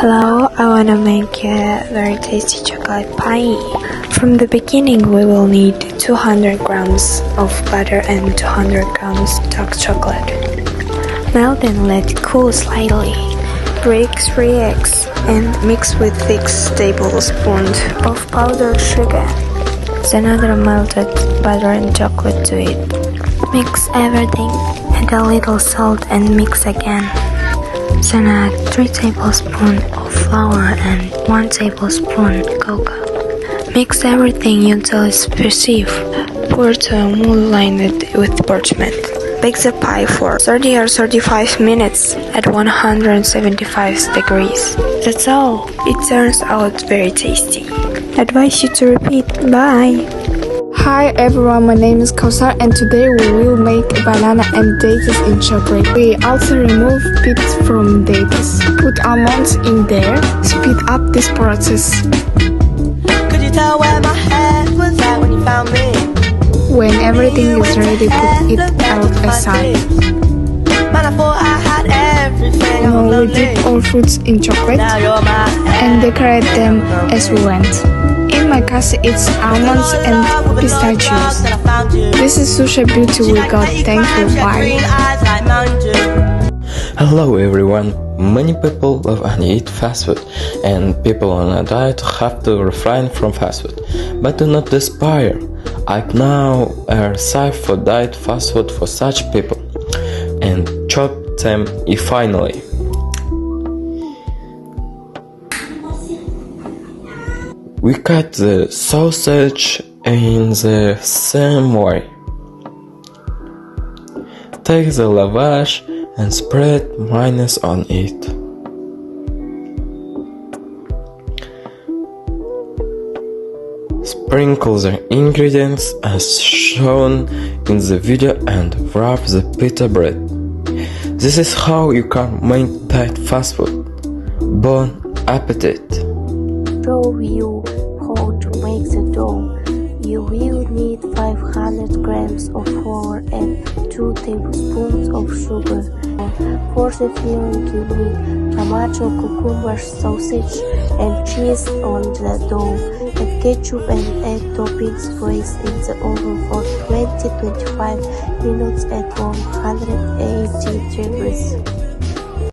Hello, I wanna make a very tasty chocolate pie. From the beginning, we will need 200 grams of butter and 200 grams dark chocolate. Melt and let it cool slightly. Break 3 eggs and mix with 6 tablespoons of powdered sugar. Then add melted butter and chocolate to it. Mix everything, add a little salt and mix again. Then add 3 tablespoons of flour and 1 tablespoon cocoa. Mix everything until it's adhesive. Pour to a mold lined with parchment. Bake the pie for 30 or 35 minutes at 175 degrees. That's all. It turns out very tasty. Advise you to repeat. Bye! Hi everyone, my name is Kausar and today we will make banana and dates in chocolate. We also remove pits from dates. Put almonds in there. Speed up this process. Could you tell where my head was at when you found me? When everything is ready, put it out aside. Man, I thought I had everything. Now we dip all fruits in chocolate and decorate them as we went. In my case, it's almonds and pistachios. This is such a beauty we got. Thank you. Bye. Hello everyone. Many people love and eat fast food, and people on a diet have to refrain from fast food. But do not despair. I know a recipe for diet fast food for such people, and chop them finely. We cut the sausage in the same way. Take the lavash and spread mayonnaise on it. Sprinkle the ingredients as shown in the video and wrap the pita bread. This is how you can make diet fast food. Bon appetit! Show you how to make the dough. You will need 500 grams of flour and 2 tablespoons of sugar. For the filling you need tomato, cucumber, sausage and cheese on the dough. Add ketchup and egg toppings. Place in the oven for 20-25 minutes at 180 degrees.